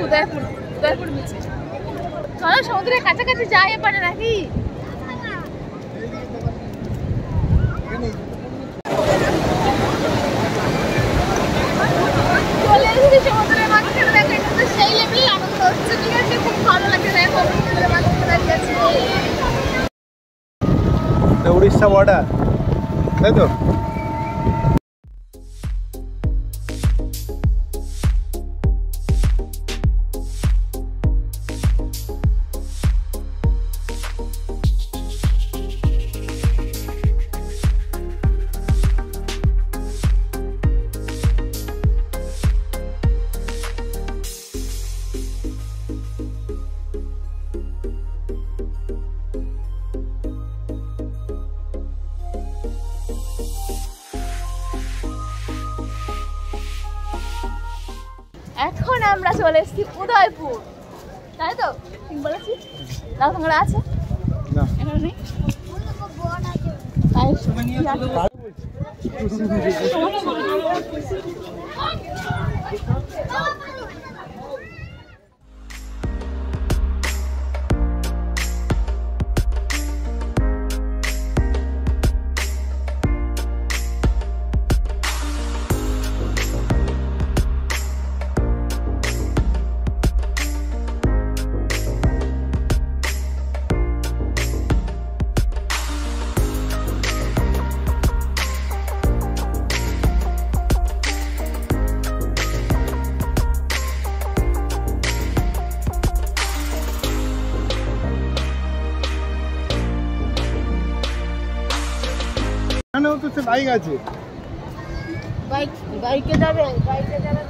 উদয়পুর উদয়পুর বিচে। চলো সমুদ্রের কাছাকাছি যাই এবারে নাকি। চলে এসেছি সমুদ্রের মাঝখানে, দেখো এটা তো সেই লেভেলের আনন্দ হচ্ছে, ঠিক আছে? খুব ভালো লাগছে, দেখো সমুদ্রের মাঝখানে দাঁড়িয়ে আছি। উড়িষ্যা বর্ডার, তাই তো? এখন আমরা চলে এসেছি উদয়পুর, তাই তো? ঠিক বলেছি? দাও তোমরা আছে না এখানে নেই তাই এখানেও তো সে বাইক আছে। বাইকে যাবে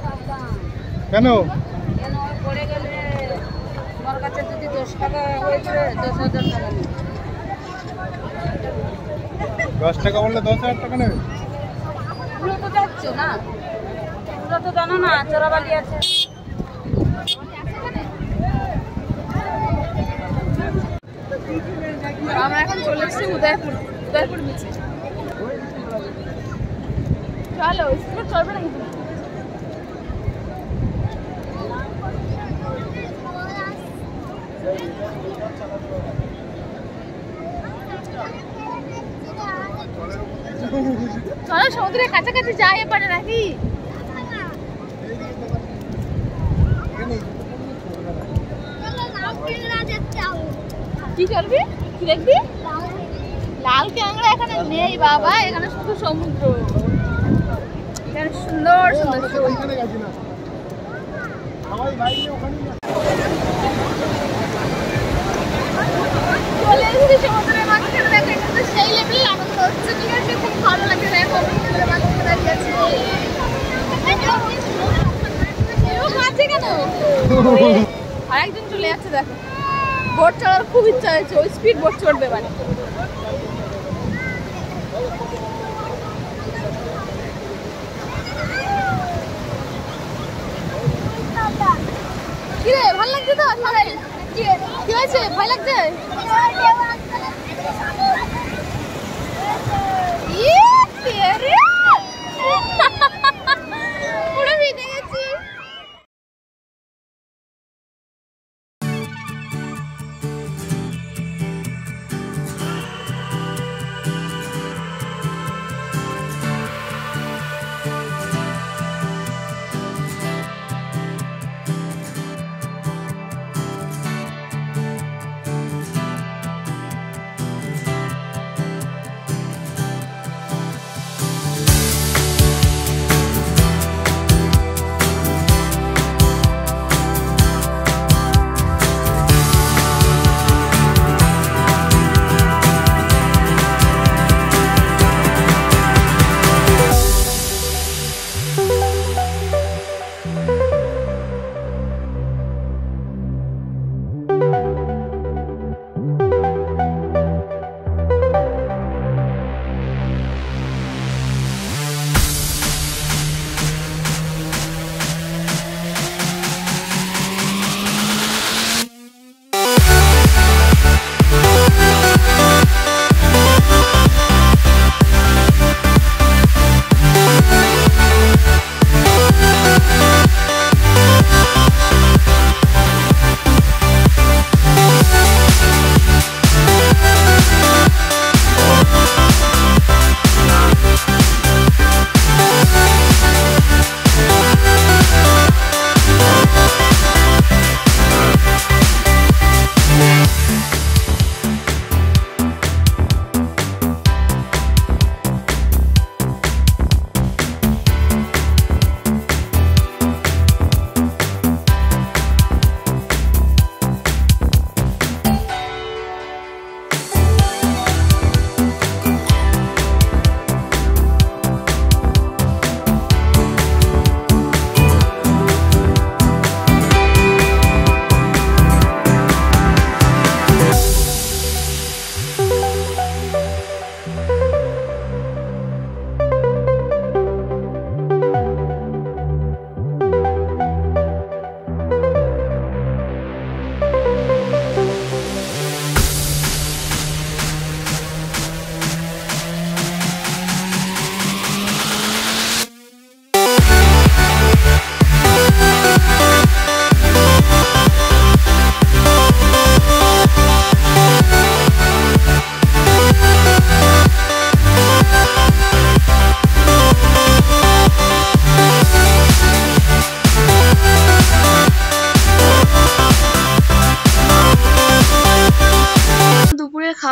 সাবধান। কেন? কেন পড়ে গেলে তোমার কাছে যদি 10 টাকা হয়েছে 10,000 টাকা নেবে। 10 টাকা বললে 10,000 টাকা নেবে? পুরো তো যাচ্ছ না, পুরো তো জানো না চোরাবালি আছে। আমরা এখন চলে এসেছি উদয়পুর উদয়পুর বিচে। চলো স্কুল চলবে না কিন্তু। চলো সমুদ্রের কাছাকাছি যাই এবারে নাকি। কি করবি? কি দেখবি? লাল ক্যাংড়া এখানে নেই বাবা, এখানে শুধু সমুদ্র। এখানে সুন্দর সুন্দর ওইখানে গেছি না, সবাই বাইকে ওখানে চলে এসেছি সমুদ্রের মাঝখানে, দেখো এটা তো সেই লেভেলের আনন্দ হচ্ছে, ঠিক আছে? খুব ভালো লাগছে, দেখো সমুদ্রের মাঝখানে দাঁড়িয়ে আছি। কেন আরেকজন চলে যাচ্ছে, দেখো বোট চড়ার খুব ইচ্ছা হয়েছে, ওই স্পিড বোট চড়বে মানে। কি রে ভালো লাগছে তো? কি হয়েছে, ভয় লাগছে? পুরো ভিজে গেছি।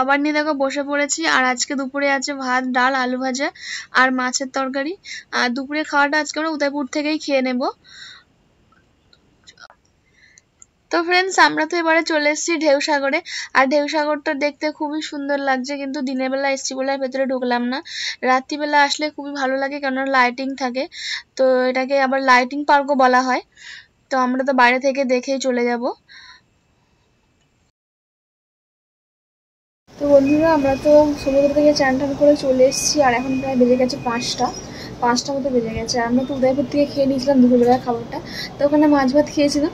খাবার নিয়ে দেখো বসে পড়েছি। আর আজকে দুপুরে আছে ভাত, ডাল, আলু ভাজা আর মাছের তরকারি। আর দুপুরে খাওয়াটা আজকে আমরা উদয়পুর থেকেই খেয়ে নেব। তো ফ্রেন্ডস, আমরা তো এবারে চলে এসেছি ঢেউসাগরে। আর ঢেউসাগরটা দেখতে খুবই সুন্দর লাগছে, কিন্তু দিনের বেলা এসছি বলে ভেতরে ঢুকলাম না। রাত্রিবেলা আসলে খুবই ভালো লাগে, কেননা লাইটিং থাকে। তো এটাকে আবার লাইটিং পার্কও বলা হয়। তো আমরা তো বাইরে থেকে দেখেই চলে যাব। তো বন্ধুরা, আমরা তো সমুদ্র থেকে চান টান করে চলে এসেছি। আর এখন প্রায় বেজে গেছে 5টা মতো বেজে গেছে। আর আমরা তো উদয়পুর থেকে খেয়ে নিয়েছিলাম দুপুরবেলার খাবারটা। তো ওখানে মাছ ভাত খেয়েছিলাম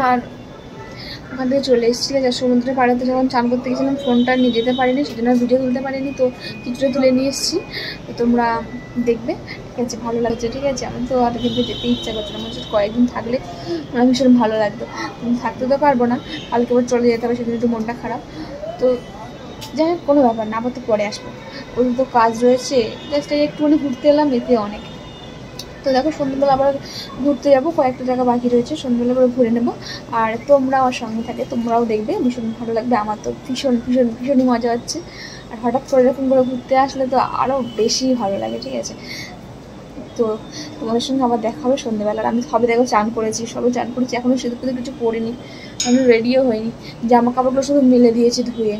আর ওখান থেকে চলে এসেছি। ঠিক আছে, সমুদ্রের পাড়েতে যখন চান করতে গেছিলাম ফোনটা নিয়ে যেতে পারিনি, সেজন্য ভিডিও তুলতে পারিনি। তো কিছুটা তুলে নিয়ে এসেছি, তো তোমরা দেখবে। ঠিক আছে, ভালো লাগছে। ঠিক আছে, আমি তো আর কিন্তু যেতে ইচ্ছা করছিলাম, আমার সাথে কয়েকদিন থাকলে আমার ভীষণ ভালো লাগতো। থাকতে তো পারবো না, কালকে আবার চলে যেতে হবে, সেদিন একটু মনটা খারাপ। তো যাই হোক, কোনো ব্যাপার না, আবার তো পরে আসবো, ওদের তো কাজ রয়েছে। জাস্ট একটুখানি ঘুরতে এলাম, এতে অনেক। তো দেখো, সন্ধ্যাবেলা আবার ঘুরতে যাবো, কয়েকটা জায়গা বাকি রয়েছে, সন্ধ্যাবেলা করে ঘুরে নেবো। আর তোমরাও আমার সঙ্গে থাকে, তোমরাও দেখবে, ভীষণ ভালো লাগবে। আমার তো ভীষণই মজা হচ্ছে। আর হঠাৎ করে এরকম করে ঘুরতে আসলে তো আরও বেশি ভালো লাগে। ঠিক আছে, তো তোমাদের সঙ্গে আবার দেখা হবে সন্ধ্যেবেলা। আর আমি সবে দেখো চান করেছি, এখনও সেদিক থেকে কিছু পরিনি, আমি রেডিও হইনি, জামা কাপড়গুলো শুধু মেলে দিয়েছি ধুয়ে।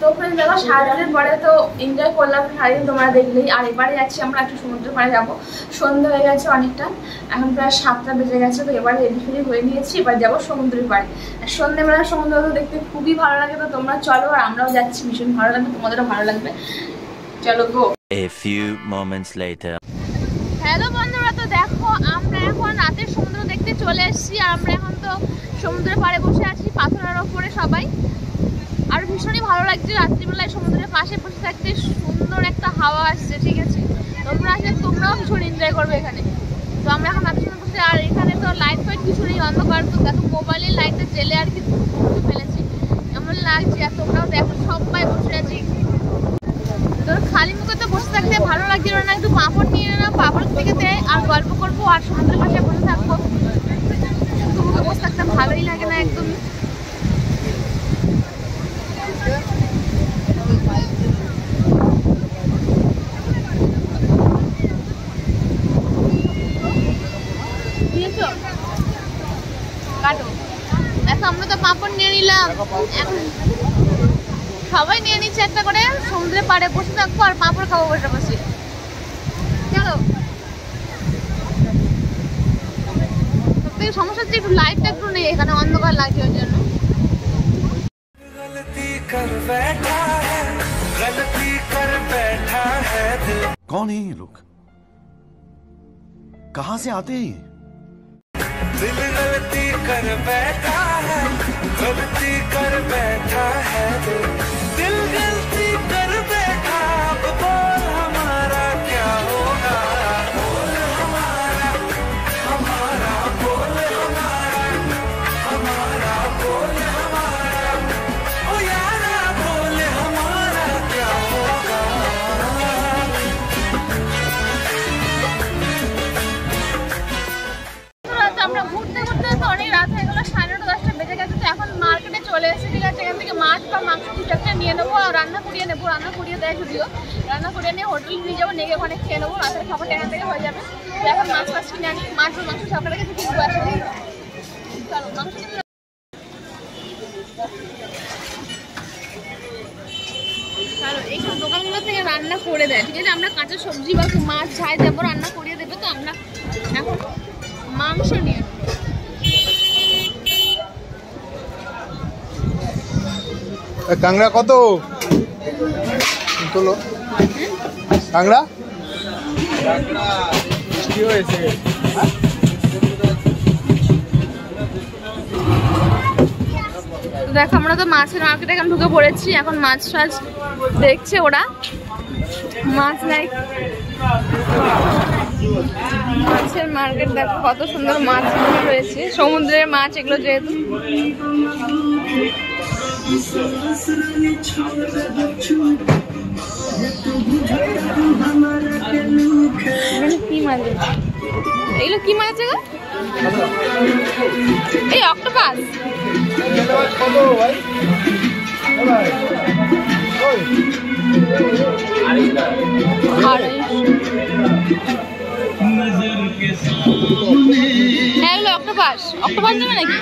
তো ফ্রেন্ডস, দেখো সারাদিনের পরে তো এনজয় করলাম সারাদিন, তোমরা দেখলেই। আর এবারে যাচ্ছি আমরা একটু সমুদ্রের পাড়ে যাবো। সন্ধ্যা হয়ে গেছে অনেকটা, এখন প্রায় 7টা বেজে গেছে। তো এবারে রেডি ফেডি হয়ে নিয়েছি, এবার যাবো সমুদ্রের পাড়ে। আর সন্ধ্যেবেলা সমুদ্র তো দেখতে খুবই ভালো লাগে। তো তোমরা চলো, আর আমরাও যাচ্ছি, ভীষণ ভালো লাগবে, তোমাদেরও ভালো লাগবে। চলো গো। A few moments later. Hello বন্ধুরা, তো দেখো আমরা এখন রাতের সমুদ্র দেখতে চলে এসেছি। আর আমরা এখন তো সমুদ্রের পাড়ে বসে আছি, পাথরের ওপরে সবাই। আর ভীষণই ভালো লাগছে রাত্রিবেলায় সমুদ্রের পাশে বসে থাকতে, সুন্দর একটা হাওয়া আসছে। ঠিক আছে, তোমরা আসলে তোমরাও ভীষণ এনজয় করবে এখানে। তো আমরা এখন রাতের সময় বসে, আর এখানে তো লাইট ফাইট কিছু নেই, অন্ধকার। তো দেখো মোবাইলের লাইটটা জেলে আর কি ফেলেছি, এমন লাগছে। আর তোমরাও দেখো সবাই বসে আছি। তোর খালি মুখে তো বসে থাকতে ভালো লাগছিল না, একটু পাঁপড় নিয়ে না, পাঁপড় থেকে দেয় আর গল্প করবো আর সমুদ্রের পাশে বসে থাকবো। শুধু মুখে বসে থাকতে ভালোই লাগে না একদমই। কাটো, দেখো আমরা তো পাঁপড় নিয়ে নিলাম, এখন সবাই নিয়ে নিচ্ছে একটা করে। সমুদ্রের পাড়ে বসে থাকবো আর পাঁপড় খাবো বসে বসে। চলো, সবথেকে সমস্যা হচ্ছে একটু লাইটটা একটু নেই এখানে, অন্ধকার লাগছে ওই জন্য। कौन है ये लोग? कहां से आते हैं? दिल गलती कर बैठा है, गलती कर बैठा है, दिल गलती कर बैठा। अब बोल हमारा क्या होगा, बोल हमारा, हमारा बोल हमारा, हमारा बोल हमारा, ओ यारा बोल हमारा क्या होगा। আমরা ঘুরতে ঘুরতে তো অনেক রাত হয়ে গেল, 9:30 10টা বেজে গেছে। তো এখন মার্কেটে চলে এসেছি। ঠিক আছে, এখান থেকে মাছ বা মাংস কিছু একটা নিয়ে নেবো, আর রান্না করিয়ে নেবো। রান্না করিয়ে দেয় যদিও, রান্না করিয়ে নিয়ে হোটেলে নিয়ে যাবো, নিয়ে ওখানে খেয়ে নেবো। রাতের খাবারটা এখান থেকে হয়ে যাবে। তো এখন মাছ কিনে আনি, মাছ বা মাংস সকালে গেছে কিনবো আসলে। চলো মাংস কিনে। চলো, এইসব দোকানগুলো থেকে রান্না করে দেয়। ঠিক আছে, আমরা কাঁচা সবজি বা মাছ ছাই যাবো, রান্না করিয়ে দেবে। তো আমরা এখন মাংস নিয়ে কাংড়া কত তোলো? কাংড়া কি হয়েছে? দেখো আমরা তো মাছের মার্কেটে এখন ঢুকে পড়েছি। এখন মাছ টাছ দেখছে ওরা, মাছ নাই। মাছের মার্কেট দেখো কত সুন্দর মাছ রয়েছে, সমুদ্রের মাছ এগুলো যেহেতু। কি মাছ? এগুলো কি মাছ? এই অক্টোপাস। কত ভাই ভাই ওই অক্টোপাস দেবে নাকি?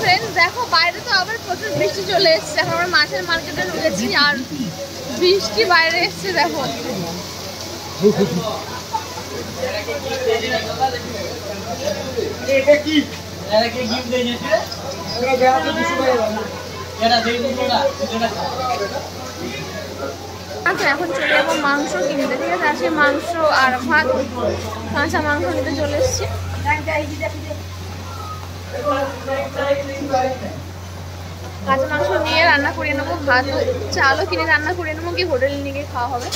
ফ্রেন্ডস দেখো বাইরে তো আবার প্রচুর বৃষ্টি চলে এসছে। এখন আমরা মাছের মার্কেটে ঢুকেছি আর বৃষ্টি বাইরে এসছে দেখো। এটা কি গিফট দিয়েছে এটা দেওয়া তো কিছু করে এটা দেই দিটা আচ্ছা এখন চলে যাবো মাংস কিনতে, ঠিক আছে? আজকে মাংস আর ভাত, কাঁচা মাংস নিতে চলে এসছি। কাঁচা মাংস নিয়ে রান্না করিয়ে নেবো, ভাত চালও কিনে রান্না করিয়ে নেবো, কি হোটেলে নিয়ে গিয়ে খাওয়া হবে।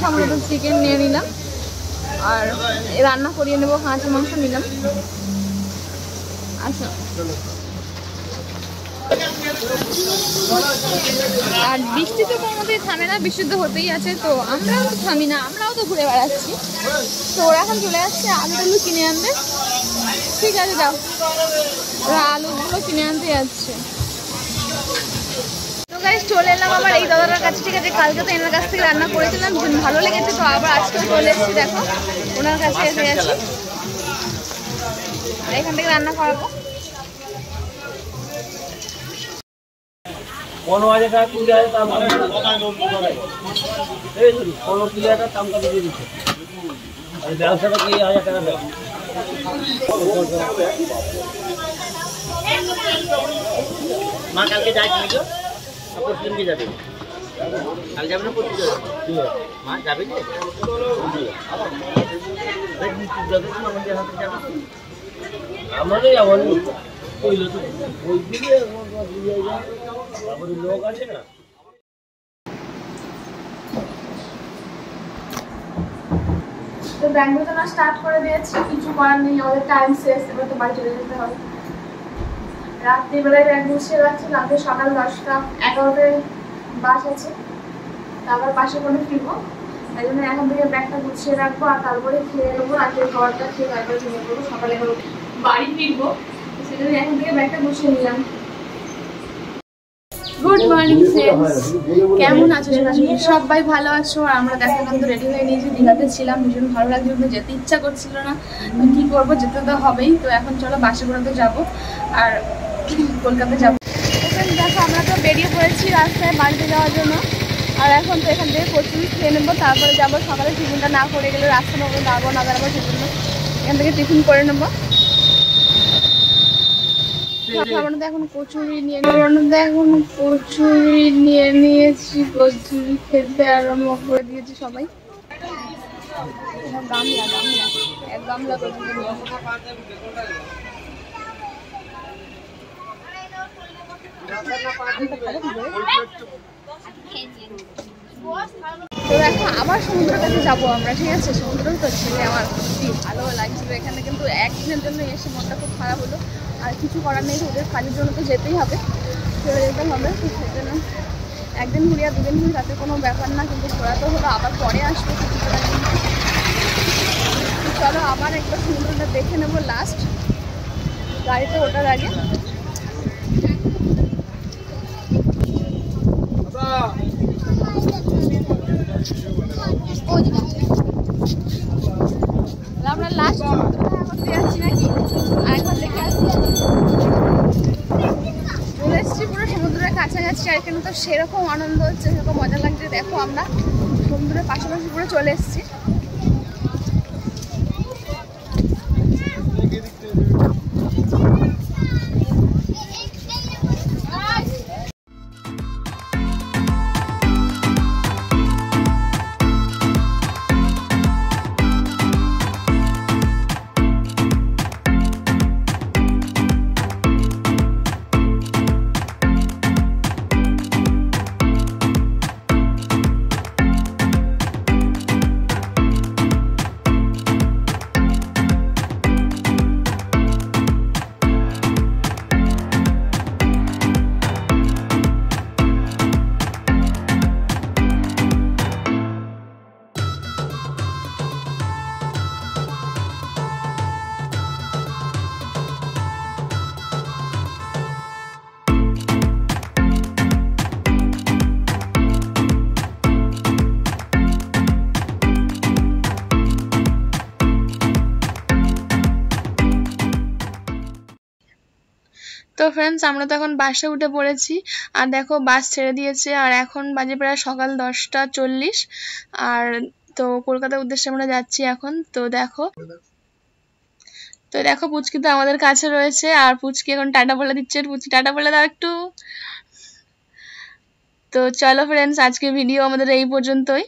আমরা তো চিকেন নিয়ে নিলাম আর রান্না করিয়ে নেবো, কাঁচা মাংস নিলাম। আচ্ছা আর বৃষ্টি তো কোনো মতেই থামে না, বৃষ্টি তো হতেই আছে। তো আমরাও তো থামি না, আমরাও তো ঘুরে বেড়াচ্ছি। তো ওরা এখন চলে আসছে আলু টালু কিনে আনবে। ঠিক আছে যাও, ওরা আলুগুলো কিনে আনতে যাচ্ছে। তো গাইস চলে এলাম আবার এই দাদার কাছে, ঠিক আছে? কালকে তো এনার কাছ থেকে রান্না করেছিলাম, ভীষণ ভালো লেগেছে। তো আবার আজকেও চলে এসেছি, দেখো ওনার কাছে এসে গেছি। এখান থেকে রান্না করাবো। 15,000 টাকা 20,000 দাম এই 15,000 টাকা দাম করে দিয়ে দিচ্ছে। আর ব্যবসাটা 20,000 টাকা দেয়। মা কালকে যাই তুমি তো আপনি দিনকে যাবে কাল যাবে না পড়তে যাবে মা যাবে কি আমাদের হাতে যাবে আমারই আমার কইলো তো ওই দিকে আমাদের লোক আছে না। তো ব্যাগ গোছানো স্টার্ট করে দিয়েছি, কিছু করার নেই, আমাদের টাইম শেষ, এবার তো বাড়ি চলে যেতে হবে। রাত্রিবেলায় ব্যাগ গুছিয়ে রাখছি, রাতে সকাল 10টা 11টায় বাস আছে, তারপর বাসে করে ফিরবো। তাই জন্য এখন থেকে ব্যাগটা গুছিয়ে রাখবো আর তারপরে খেয়ে নেবো, রাতের খাবারটা খেয়ে তারপরে ঘুমিয়ে পড়বো, সকালে বাড়ি ফিরবো। সেই জন্য এখন থেকে ব্যাগটা গুছিয়ে নিলাম। গুড মর্নিং ফ্রেন্ডস, কেমন আছো সবাই? ভালো আছো? আর আমরা দেখো এখন তো রেডি হয়ে নিয়েছি, দীঘাতে ছিলাম, ভীষণ ভালো লাগছিল, যেতে ইচ্ছা করছিল না, তো কী করবো, যেতে তো হবেই। তো এখন চলো বাসে করে তো যাবো আর কলকাতা যাবো। দেখো আমরা তো বেরিয়ে পড়েছি রাস্তায় বাড়িতে যাওয়ার জন্য। আর এখন তো এখান থেকে কচুরি খেয়ে নেবো, তারপরে যাবো। সকালে টিফিনটা না করে গেলে রাস্তা পাবো দাঁড়াবো না দাঁড়াবো, সেজন্য এখান থেকে টিফিন করে নেবো। এখন কচুরি নিয়ে নিয়েছি, কচুরি খেতে আরম্ভ করে দিয়েছি সবাই। গামলা কচুরি তো দেখো আবার সমুদ্রের কাছে যাবো আমরা, ঠিক আছে? সমুদ্র তো ছেলে আমার খুবই ভালো লাগছিল এখানে, কিন্তু একদিনের জন্য এসে মনটা খুব খারাপ হলো। আর কিছু করার নেই, ওদের কাজের জন্য তো যেতেই হবে, চলে যেতে হবে। তো সেই জন্য একদিন ঘুরি আর দুদিন ঘুরি তাতে কোনো ব্যাপার না, কিন্তু ঘোরা তো হলো, আবার পরে আসবো। চলো আবার একবার সমুদ্রটা দেখে নেবো লাস্ট, গাড়িতে ওঠার আগে। আমরা লাস্ট করতে যাচ্ছি নাকি, আরেকবার দেখে আসছি। চলে এসেছি পুরো সমুদ্রের কাছাকাছি, আর এখানে তো সেরকম আনন্দ হচ্ছে, সেরকম মজা লাগছে। দেখো আমরা সমুদ্রের পাশাপাশি পুরো চলে এসেছি। তো ফ্রেন্ডস আমরা তো এখন বাসে উঠে পড়েছি আর দেখো বাস ছেড়ে দিয়েছে আর এখন বাজে প্রায় সকাল 10:40 আর তো কলকাতার উদ্দেশ্যে আমরা যাচ্ছি এখন। তো দেখো পুচকি তো আমাদের কাছে রয়েছে আর পুচকি এখন টাটা বলে দিচ্ছে। পুচকি টাটা বলে দাও একটু। তো চলো ফ্রেন্ডস আজকে ভিডিও আমাদের এই পর্যন্তই,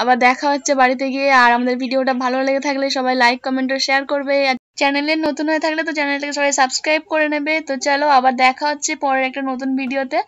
আবার দেখা হচ্ছে বাড়িতে গিয়ে। আর আমাদের ভিডিওটা ভালো লেগে থাকলে সবাই লাইক কমেন্ট ও শেয়ার করবে, আর চ্যানেলে নতুন হয়ে থাকলে তো চ্যানেলটাকে সবাই সাবস্ক্রাইব করে নেবে। তো চলো আবার দেখা হচ্ছে পরের একটা নতুন ভিডিওতে।